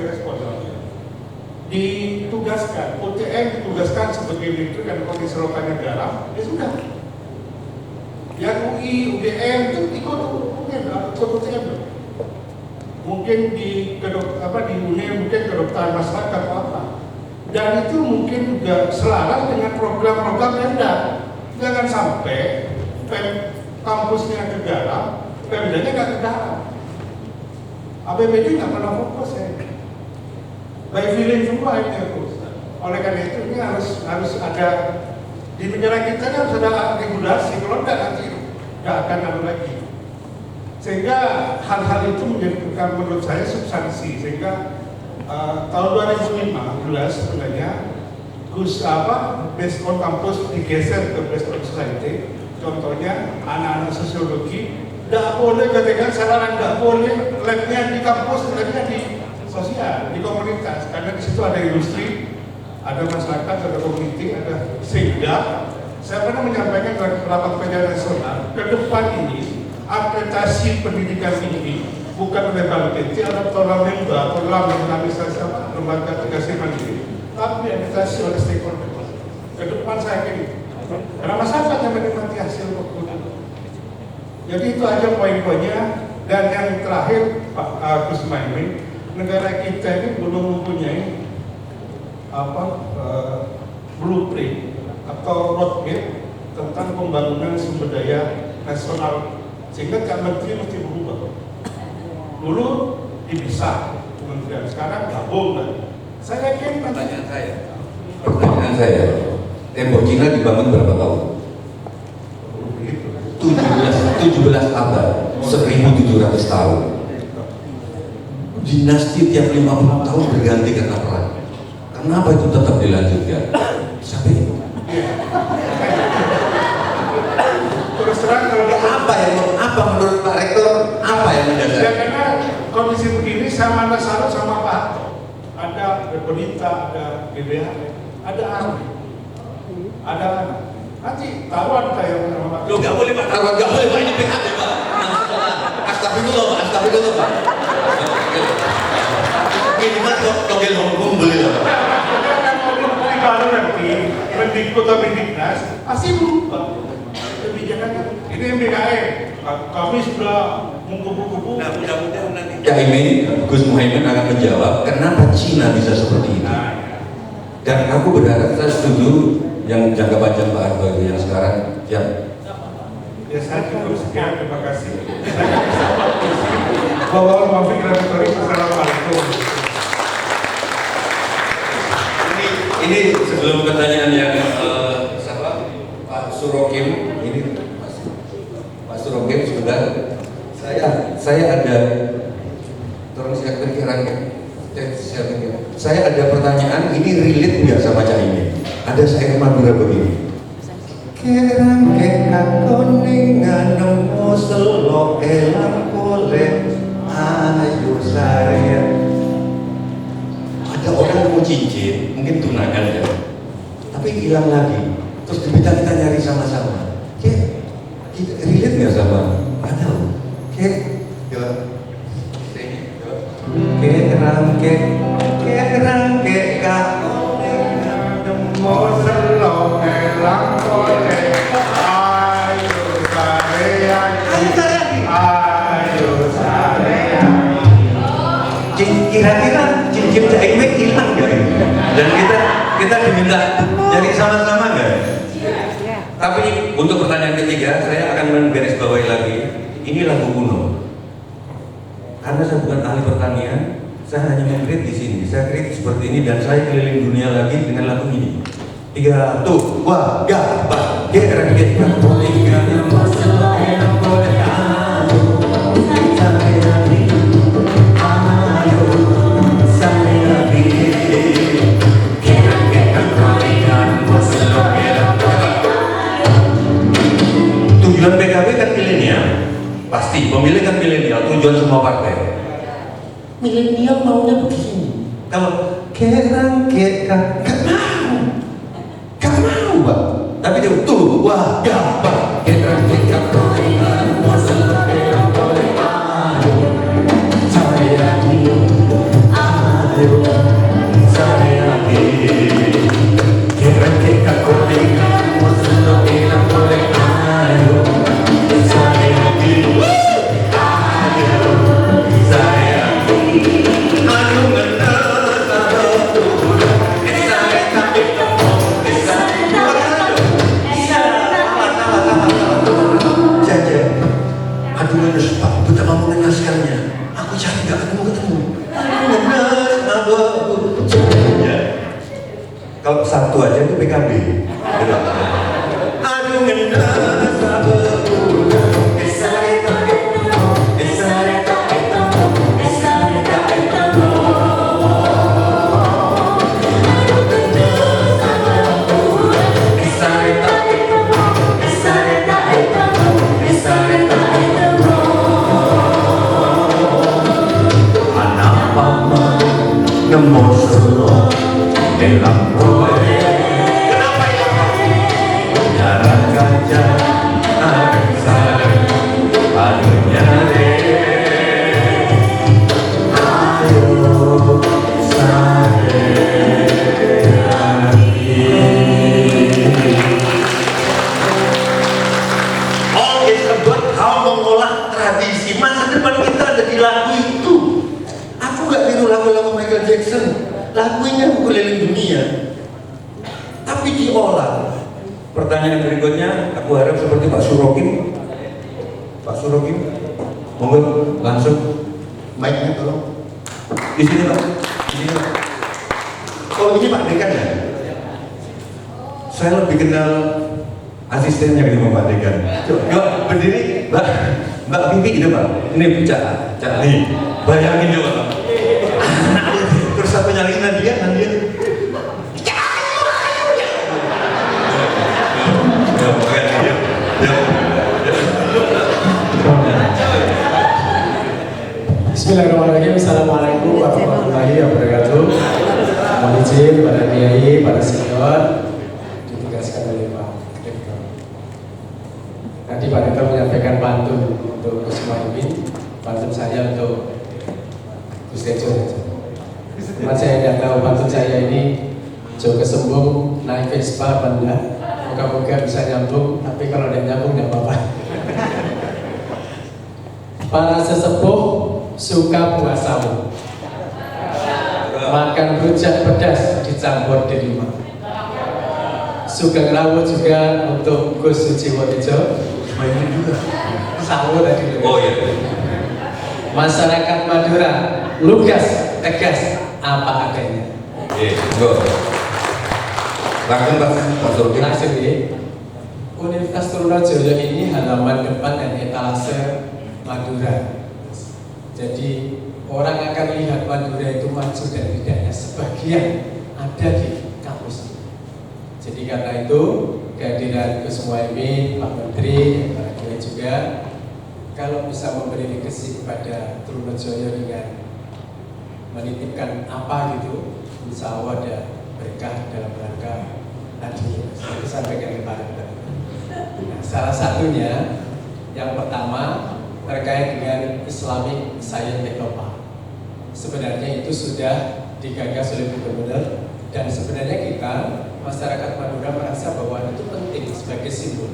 direspon. Ditugaskan, UTM ditugaskan sebagai menteri dan kondisi lokalnya garam, ya sudah. Yang UI, UGM itu ikut UTM. Mungkin di UNEM mungkin kedokteran masyarakat atau apa. Dan itu mungkin juga selaras dengan program-program Pemda. Jangan sampai kampusnya ke garam, Pemdanya nggak ke garam. APBD nggak pernah fokus ya. By feeling semua ini terus. Oleh karena itu ini harus ada di negara kita kan harus ada regulasi. Kalau nggak nanti nggak akan ada lagi. Sehingga hal-hal itu menjadi menurut saya substansi. Sehingga tahun 2015 sebenarnya based on kampus digeser ke based on society. Contohnya anak-anak sosiologi tidak boleh ketika sekarang tidak boleh labnya di kampus, labnya di sosial, di komunitas, karena di situ ada industri, ada masyarakat, ada komuniti, ada sehingga saya pernah menyampaikan dalam rapat kerja nasional ke depan ini akreditasi pendidikan tinggi bukan oleh Bank BT atau lembaga atau lembaga akreditasi mandiri, tapi akreditasi oleh stakeholder. Ke depan saya kira karena masyarakat yang menikmati hasil waktu. Jadi itu aja poin-poinnya. Dan yang terakhir Pak Gus Muhaimin, negara kita ini belum mempunyai blueprint atau roadmap tentang pembangunan sumber daya nasional, sehingga Kak Menteri mesti berubah. Dulu dipisah kementerian, sekarang gabung kan. Saya yakin pertanyaan saya, tembok Cina dibangun berapa tahun? 17 abad, 1700 tahun. Dinasti tiap 50 tahun berganti kata perang. Kenapa itu tetap dilanjutkan? Sampai itu. Terus terang kalau apa menurut Pak Rektor, apa yang mendasari? Ya karena kondisi begini sama Nasarud sama Pak Harto. Ada pemerintah, ada GBH, ada ARMI, ada nanti taruhan kayak nama Pak. Lo nggak boleh Pak taruhan, nggak boleh Pak, ini PHP Pak. Astagfirullah Pak. Minimal togel hukum boleh lah Pak. Kalau nanti Mendikbud atau Mendiknas pasti berubah kebijakannya. Ini MBKM, kami sudah mengkupu-kupu. Nah, mudah-mudahan nanti Gus Muhaimin akan menjawab kenapa Cina bisa seperti itu. Dan aku berharap, saya setuju yang jangka panjang Pak Harto itu yang sekarang ya. Ya saya cukup sekian, terima kasih. Assalamualaikum. Ini sebelum pertanyaan yang Pak Surokim ini Pak Surokim sebentar. Saya ada tolong saya pikiran. Saya ada pertanyaan, ini relate nggak sama Caimin? Ada syair Madura begini. Kerang kuningan nemu selok elang boleh ayo saya. Ada orang nemu cincin, mungkin tunangan ya, tapi hilang lagi. Terus kita nyari sama-sama. Kita relate nggak sama? Nggak tahu. Kerang kuningan nemu selok elang boleh ayo saya. Kira-kira cincin Caimin hilang nggak ini? Dan kita diminta jadi sama-sama nggak? Tapi untuk pertanyaan ketiga, saya akan menggarisbawahi lagi. Ini lagu kuno. Karena saya bukan ahli pertanian, saya hanya mengkritik di sini. Saya kritik seperti ini dan saya keliling dunia lagi dengan lagu ini. 3 tuh, wah, gabah, kira kita kuningan tujuan PKB kan milenial, pasti pemilih kan milenial, tujuan semua partai. Milenial maunya begini. Kalau kerang gak mau Pak. Tapi dia tuh, wah gampang. Kerang saya Kalau satu aja itu PKB. Aduh ngenas aku. Lagunya keliling dunia, tapi diolah. Pertanyaan berikutnya, aku harap seperti Pak Surokim. Pak Surokim, monggo langsung. Mic-nya tolong. Di sini Pak. Di sini Pak. Oh ini Pak Dekan ya? Saya lebih kenal asistennya dengan Pak Dekan. Coba berdiri, Mbak Bibi gitu Pak. Ini bicara, nih. Bayangin coba Pak. Terus aku nyariin Nadia. Bismillahirrahmanirrahim. Assalamualaikum warahmatullahi wabarakatuh. Mohon izin para kiai, para senior ditugaskan oleh Pak Rektor. Tadi Pak Rektor menyampaikan pantun untuk Gus Muhaimin, pantun saya untuk Gus Tejo. Cuma saya tidak tahu pantun saya ini jauh kesembung naik Vespa apa enggak. Moga-moga bisa nyambung, tapi kalau tidak nyambung tidak apa-apa. Para sesepuh suka puasamu, makan rujak pedas dicampur delima. Sugeng Rawu juga untuk Gus Sujiwo Tejo. Ini juga. Sawo tadi. Oh iya. Masyarakat Madura lugas, tegas, apa adanya. Oke, go. Langsung Pak Surti. Langsung ya. Universitas Trunojoyo ini halaman depan dan etalase Madura. Jadi orang akan lihat Madura itu maju dan tidaknya sebagian ada di kampus. Jadi karena itu kehadiran Gus Muhaimin, Pak Menteri, dan para kiai juga, kalau bisa memberi legasi kepada Trunojoyo dengan menitipkan apa gitu, insya Allah ada berkah dalam rangka tadi saya sampaikan kepada kita. Nah, salah satunya yang pertama terkait dengan Islamic Science Technopark. Sebenarnya itu sudah digagas oleh Gubernur dan sebenarnya kita masyarakat Madura merasa bahwa itu penting sebagai simbol.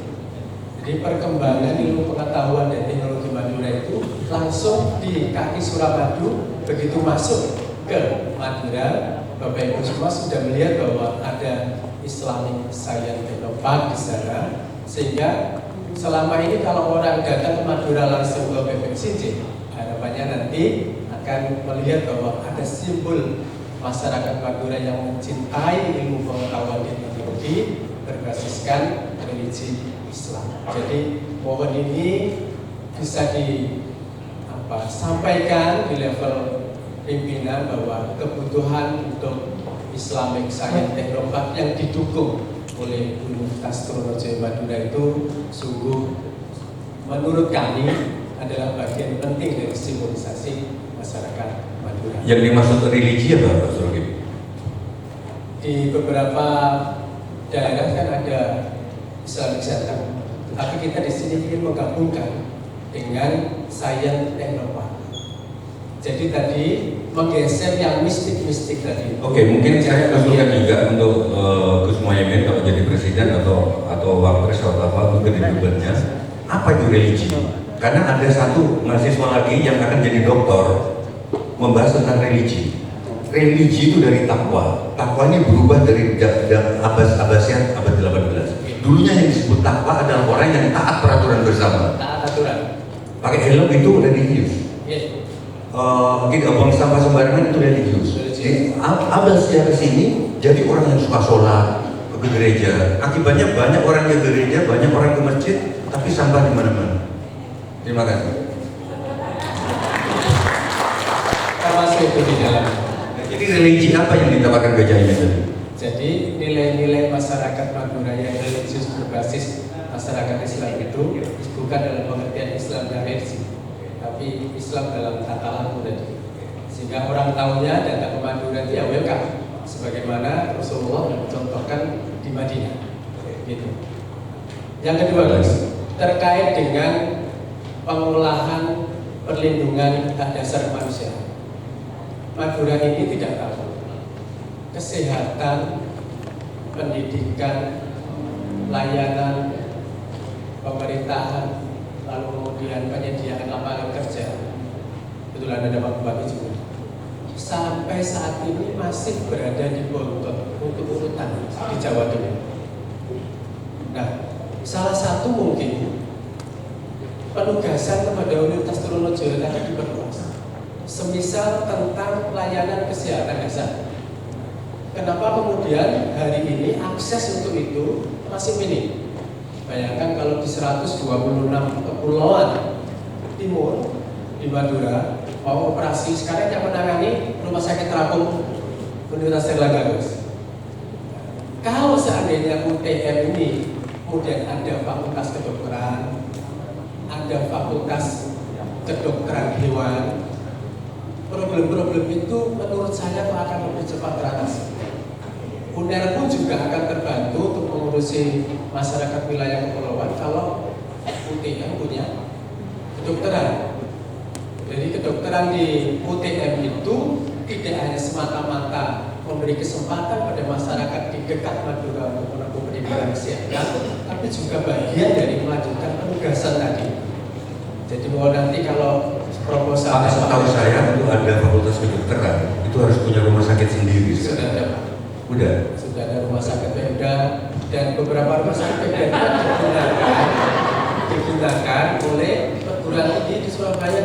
Jadi perkembangan ilmu pengetahuan dan teknologi Madura itu langsung di kaki Suramadu. Begitu masuk ke Madura, Bapak Ibu semua sudah melihat bahwa ada Islamic Science Technopark di sana, sehingga selama ini kalau orang datang ke Madura langsung ke BPCJ, harapannya nanti akan melihat bahwa ada simbol masyarakat Madura yang mencintai ilmu pengetahuan dan teknologi berbasiskan religi Islam. Jadi mohon ini bisa disampaikan di level pimpinan bahwa kebutuhan untuk Islamic Science Technopark yang didukung oleh Universitas Trunojoyo Madura itu sungguh menurut kami adalah bagian penting dari simbolisasi masyarakat Madura. Yang dimaksud religi apa Pak Surki? Di beberapa daerah kan ada Islamic Center, tapi kita di sini ingin menggabungkan dengan Science Technopark. Jadi tadi menggeser yang mistik-mistik tadi. Oke, mungkin saya usulkan juga untuk Gus Muhaimin kalau jadi presiden atau wapres atau apa untuk jadi gubernurnya, apa itu religi? Karena ada satu mahasiswa lagi yang akan jadi doktor membahas tentang religi. Religi itu dari takwa. Takwa ini berubah dari Abbasiyat abad 18. Dulunya yang disebut takwa adalah orang yang taat peraturan bersama. Taat aturan. Pakai helm itu religius. Yes. Tidak buang sampah sembarangan itu religius. Jadi Abbasiyat ke sini jadi orang yang suka sholat ke gereja. Akibatnya banyak orang ke gereja, banyak orang ke masjid, tapi sampah di mana-mana. Terima kasih. Termasuk itu di dalam. Jadi religi apa yang ditawarkan Gajah ini tadi? Jadi nilai-nilai masyarakat Madura yang religius berbasis masyarakat Islam itu bukan dalam pengertian Islam dan religi, tapi Islam dalam tata laku tadi. Sehingga orang tahunya datang ke Madura itu ya welcome, sebagaimana Rasulullah mencontohkan di Madinah. Gitu. Yang kedua, guys, terkait dengan pengolahan perlindungan hak dasar manusia. Madura ini tidak tahu kesehatan, pendidikan, layanan, pemerintahan, lalu kemudian penyediaan lapangan kerja. Kebetulan ada Pak Bupati juga. Sampai saat ini masih berada di bontot untuk urutan di Jawa Timur. Nah, salah satu mungkin penugasan kepada Universitas Trunojoyo tadi diperluas. Semisal tentang layanan kesehatan dasar. Kenapa kemudian hari ini akses untuk itu masih minim? Bayangkan kalau di 126 kepulauan timur di Madura mau operasi, sekarang yang menangani rumah sakit terapung Universitas Erlangga, Gus. Kalau seandainya UTM ini kemudian ada fakultas kedokteran, ada fakultas kedokteran hewan, problem-problem itu menurut saya akan lebih cepat teratasi. UNER pun juga akan terbantu untuk mengurusi masyarakat wilayah kepulauan kalau UTM punya kedokteran. Jadi kedokteran di UTM itu tidak hanya semata-mata memberi kesempatan pada masyarakat di dekat Madura untuk menempuh pendidikan kesehatan, tapi juga bagian dari melanjutkan penugasan tadi. Jadi bahwa nanti kalau proposal Setahu saya itu ada fakultas kedokteran itu harus punya rumah sakit sendiri. sudah ada, sudah ada rumah sakit Pemda dan beberapa rumah sakit Pemda digunakan oleh perguruan tinggi di Surabaya.